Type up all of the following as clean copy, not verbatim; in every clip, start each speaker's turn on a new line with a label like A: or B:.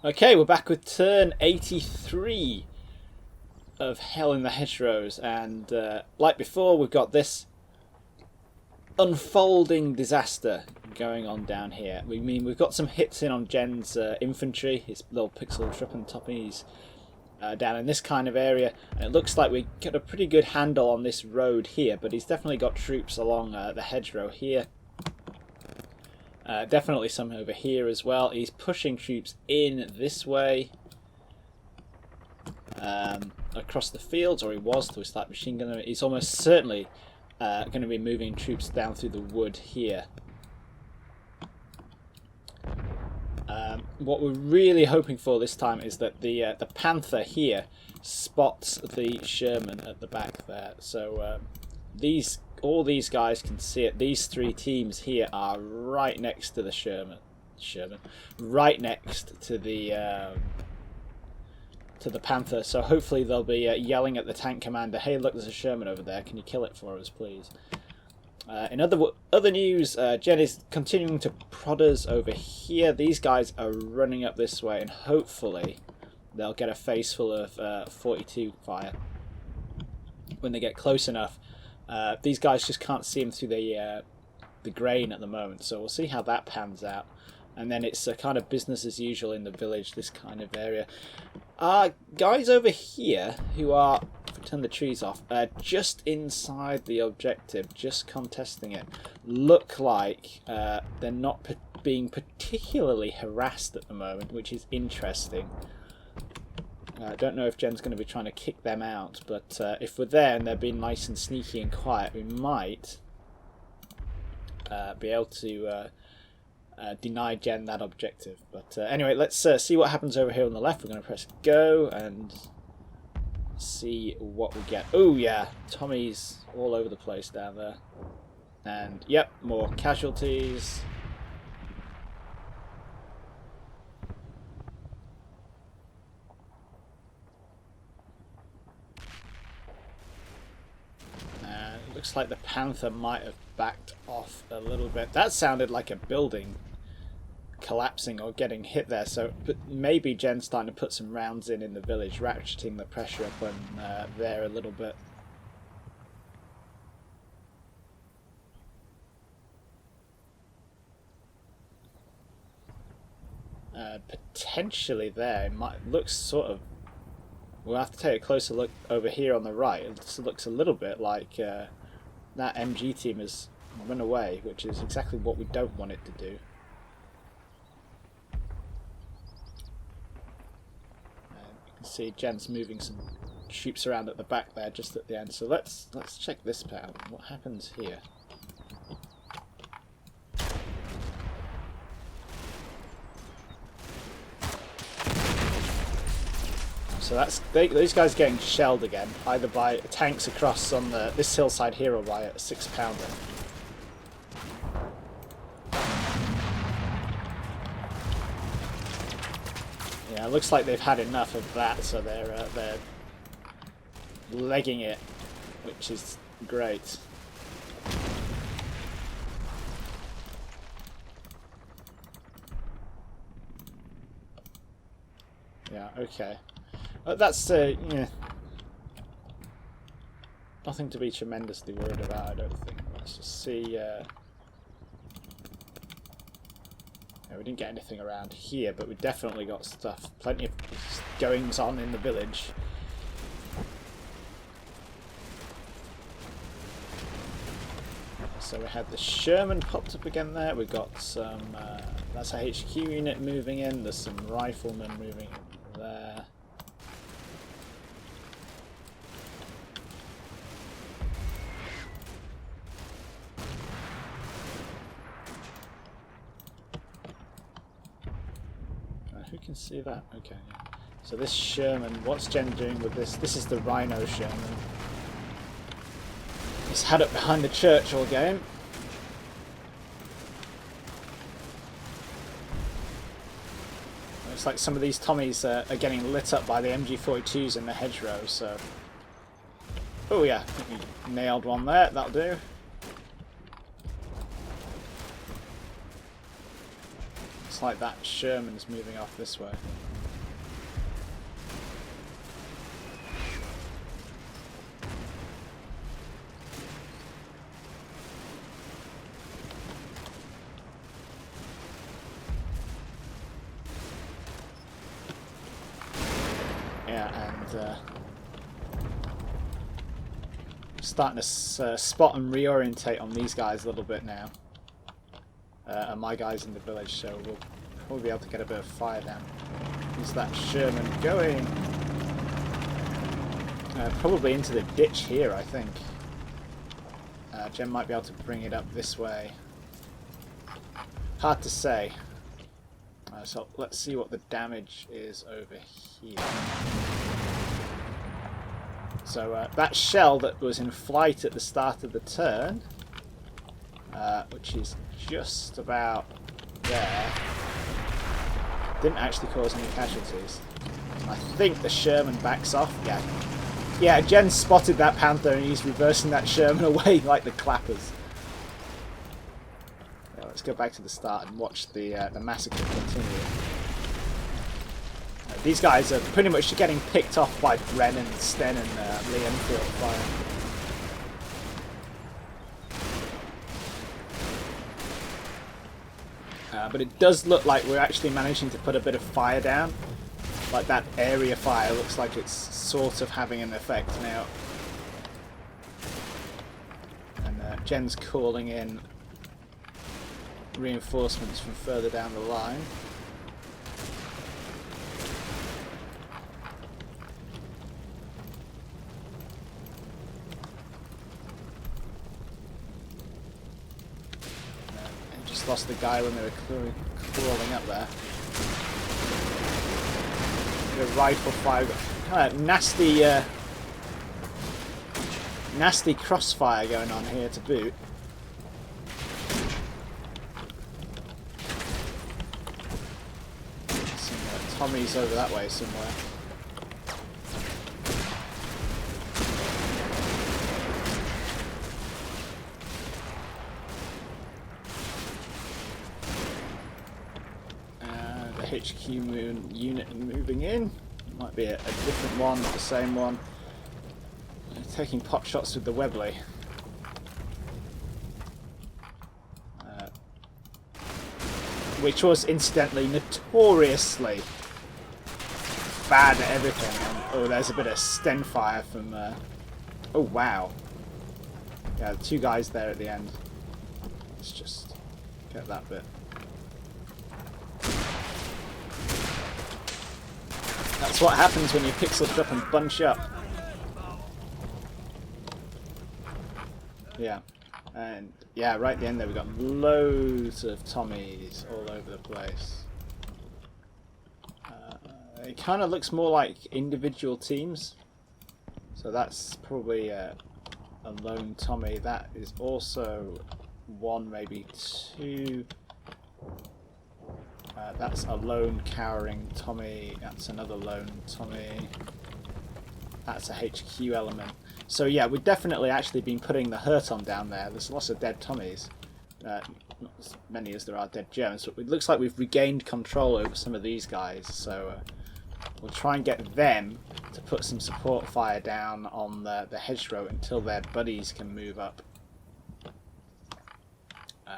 A: Okay, we're back with turn 83 of Hell in the Hedgerows, and like before, we've got this unfolding disaster going on down here. We've got some hits in on Jen's infantry, his little pixel trip and toppies down in this kind of area, and it looks like we got a pretty good handle on this road here, but he's definitely got troops along the hedgerow here. Definitely some over here as well. He's pushing troops in this way across the fields, or he was till we start machine gunning. He's almost certainly going to be moving troops down through the wood here. What we're really hoping for this time is that the Panther here spots the Sherman at the back there. So all these guys can see it. These three teams here are right next to the Sherman, right next to the Panther. So hopefully they'll be yelling at the tank commander, "Hey, look, there's a Sherman over there. Can you kill it for us, please?" In other news, Jen is continuing to prod us over here. These guys are running up this way, and hopefully they'll get a face full of 42 fire when they get close enough. These guys just can't see him through the grain at the moment, so we'll see how that pans out. And then it's a kind of business as usual in the village, this kind of area. Guys over here who are, if we turn the trees off, just inside the objective, just contesting it, look like they're not being particularly harassed at the moment, which is interesting. I don't know if Jen's going to be trying to kick them out, but if we're there and they're being nice and sneaky and quiet, we might be able to deny Jen that objective. But anyway, let's see what happens over here on the left. We're going to press go and see what we get. Oh yeah, Tommy's all over the place down there. And yep, more casualties. Looks like the Panther might have backed off a little bit. That sounded like a building collapsing or getting hit there. So but maybe Jen's starting to put some rounds in the village, ratcheting the pressure up on there a little bit. Potentially there. It might looks sort of. We'll have to take a closer look over here on the right. It looks a little bit like that MG team has run away, which is exactly what we don't want it to do. You can see Jen's moving some troops around at the back there, just at the end. So let's check this out. What happens here? So that's these guys getting shelled again, either by tanks across on this hillside here or by a 6-pounder. Yeah, it looks like they've had enough of that, so they're legging it, which is great. Yeah, okay. That's yeah, nothing to be tremendously worried about, I don't think. Let's just see. Yeah, we didn't get anything around here, but we definitely got stuff. Plenty of goings on in the village. So we had the Sherman popped up again there. We've got some. That's a HQ unit moving in. There's some riflemen moving in there. Who can see that? Okay. So this Sherman, what's Jen doing with this? This is the Rhino Sherman. He's had it behind the church all game. Looks like some of these Tommies are getting lit up by the MG42s in the hedgerow, so... Oh yeah, I think we nailed one there, that'll do. looks like that Sherman's moving off this way. Yeah, and starting to spot and reorientate on these guys a little bit now. And my guys in the village, so we'll probably be able to get a bit of fire down. Is that Sherman going? Probably into the ditch here, I think. Jen might be able to bring it up this way. Hard to say. So let's see what the damage is over here. So that shell that was in flight at the start of the turn, which is just about there, didn't actually cause any casualties. I think the Sherman backs off. Yeah, Jen spotted that Panther and he's reversing that Sherman away like the clappers. Yeah, let's go back to the start and watch the massacre continue. These guys are pretty much getting picked off by Brennan, Sten and Lee Enfield fire. But it does look like we're actually managing to put a bit of fire down. Like that area fire looks like it's sort of having an effect now. And Jen's calling in reinforcements from further down the line. Lost the guy when they were crawling up there. The rifle fire, kind of nasty crossfire going on here to boot. Some Tommies over that way somewhere. HQ unit moving in. Might be a different one, the same one. Taking pot shots with the Webley. Which was incidentally notoriously bad at everything. And, oh, there's a bit of Sten fire from. Oh wow! Yeah, the two guys there at the end. Let's just get that bit. That's what happens when you pixel drop and bunch up. Yeah, and yeah, right at the end there we got loads of Tommies all over the place. It kind of looks more like individual teams, so that's probably a lone Tommy. That is also one, maybe two. That's a lone cowering Tommy. That's another lone Tommy. That's a HQ element. So yeah, we've definitely actually been putting the hurt on down there. There's lots of dead Tommies. Not as many as there are dead Germans, but it looks like we've regained control over some of these guys. So we'll try and get them to put some support fire down on the hedgerow until their buddies can move up. Yeah,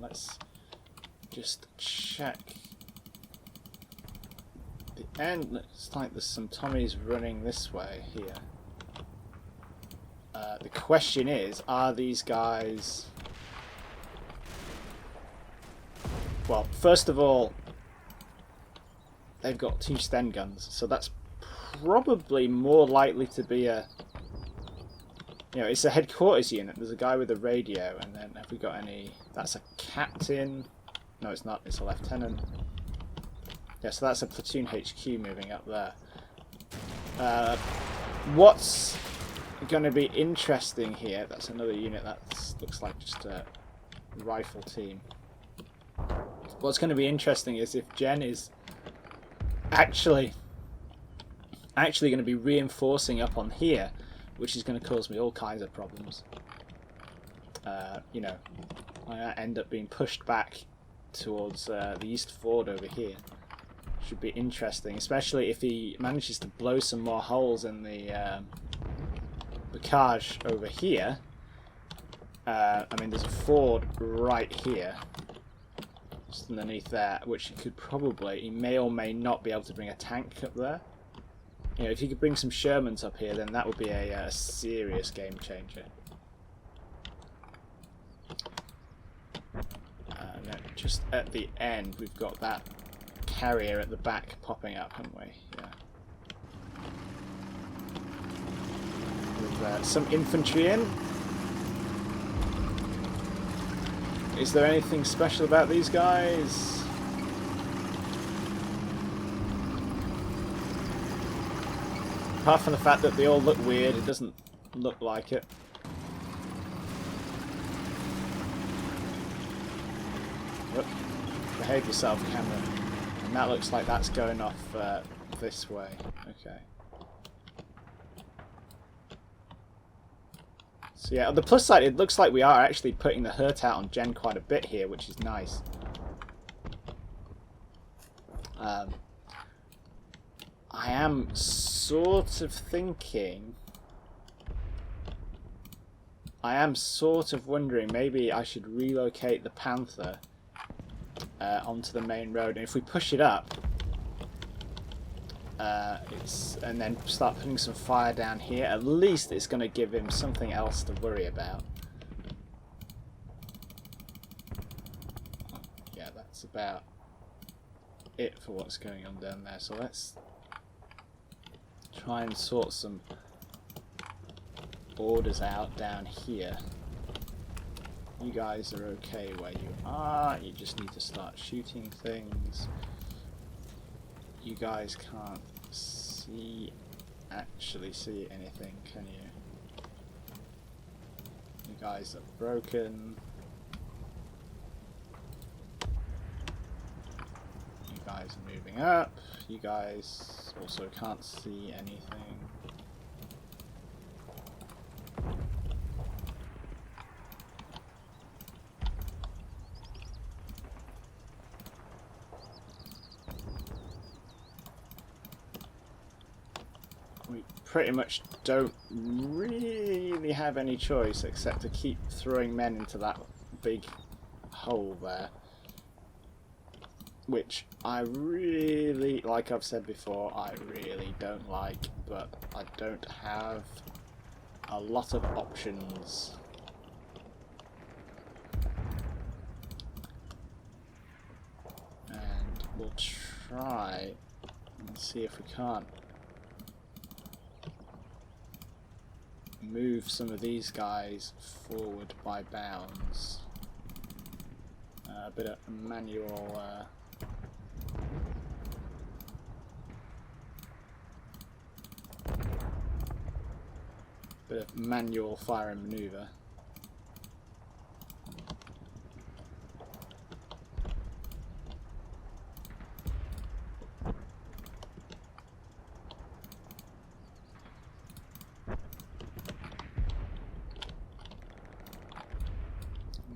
A: let's just check the end. Looks like there's some Tommies running this way here. The question is, are these guys... Well, first of all, they've got 2 Sten guns, so that's probably more likely to be a... You know, it's a headquarters unit. There's a guy with a radio, and then have we got any... That's a captain... No, it's not. It's a lieutenant. Yeah, so that's a platoon HQ moving up there. What's going to be interesting here... That's another unit that looks like just a rifle team. What's going to be interesting is if Jen is actually going to be reinforcing up on here, which is going to cause me all kinds of problems. You know, I end up being pushed back towards the east ford over here. Should be interesting, especially if he manages to blow some more holes in the Bocage over here. I mean, there's a ford right here, just underneath there, which he could probably, he may or may not be able to bring a tank up there. You know, if he could bring some Shermans up here, then that would be a serious game changer. And then just at the end, we've got that carrier at the back popping up, haven't we? Yeah. With some infantry in. Is there anything special about these guys? Apart from the fact that they all look weird, it doesn't look like it. Look, behave yourself, camera. And that looks like that's going off this way. Okay. So yeah, on the plus side, it looks like we are actually putting the hurt out on Jen quite a bit here, which is nice. I am sort of thinking... I am sort of wondering maybe I should relocate the Panther onto the main road, and if we push it up, and then start putting some fire down here, at least it's going to give him something else to worry about. Yeah, that's about it for what's going on down there. So let's try and sort some orders out down here. You guys are okay where you are. You just need to start shooting things. You guys can't actually see anything, can you? You guys are broken. You guys are moving up. You guys also can't see anything. We pretty much don't really have any choice except to keep throwing men into that big hole there, which I really, like I've said before, I really don't like, but I don't have a lot of options. And we'll try and see if we can't move some of these guys forward by bounds. A bit of manual fire and maneuver.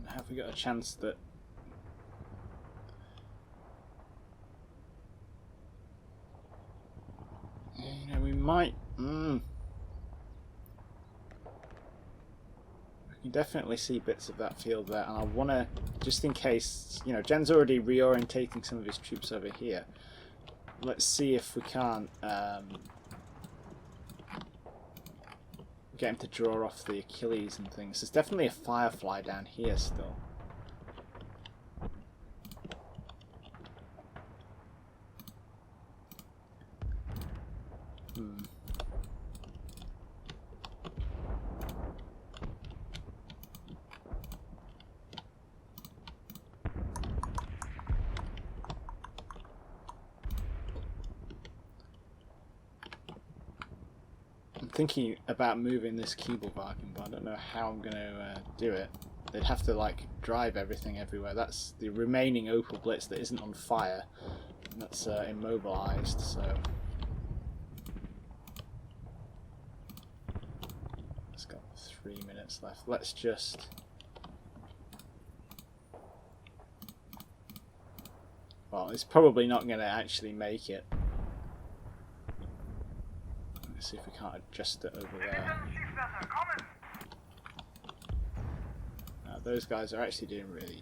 A: Have we got a chance that we might we can definitely see bits of that field there, and I want to, just in case, Jen's already reorientating some of his troops over here. Let's see if we can't get him to draw off the Achilles and things. There's definitely a Firefly down here still. Thinking about moving this Kiebelwagen, but I don't know how I'm going to do it. They'd have to drive everything everywhere. That's the remaining Opel Blitz that isn't on fire, and that's immobilized. So it's got 3 minutes left. Let's just Well, it's probably not going to actually make it. Let's see if we can't adjust it over there. Now, those guys are actually doing really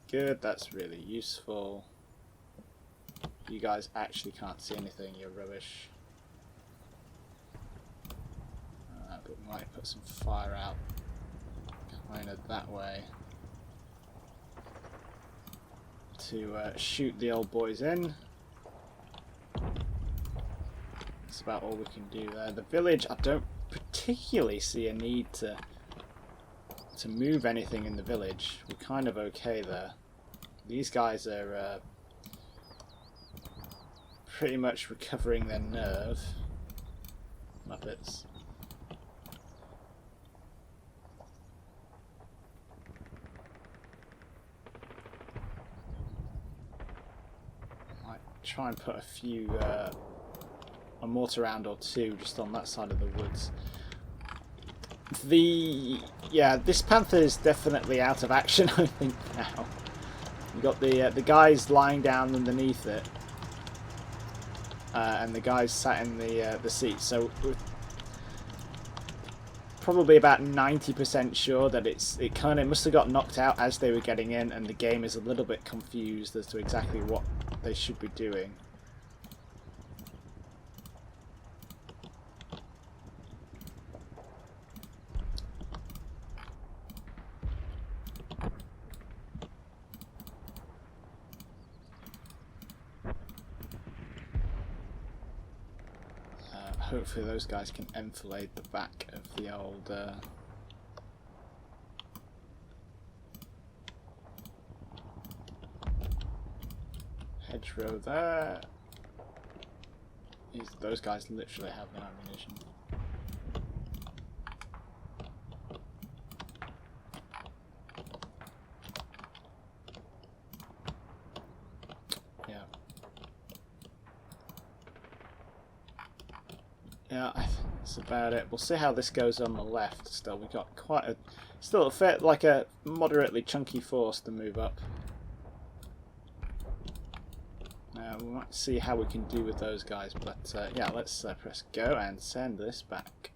A: good. That's really useful. You guys actually can't see anything. You're rubbish. But we might put some fire out kind of that way to shoot the old boys in. That's about all we can do there. The village, I don't particularly see a need to move anything in the village. We're kind of okay there. These guys are pretty much recovering their nerve. Muppets. Might try and put a mortar round or two just on that side of the woods. This panther is definitely out of action, I think, now. You've got the guys lying down underneath it, and the guys sat in the seats. So we're probably about 90% sure that it kind of must have got knocked out as they were getting in, and the game is a little bit confused as to exactly what they should be doing. Hopefully those guys can enfilade the back of the old hedgerow there. Those guys literally have no ammunition. Yeah, that's about it. We'll see how this goes on the left. Still, we've got still like a moderately chunky force to move up. We might see how we can do with those guys, but yeah, let's press go and send this back.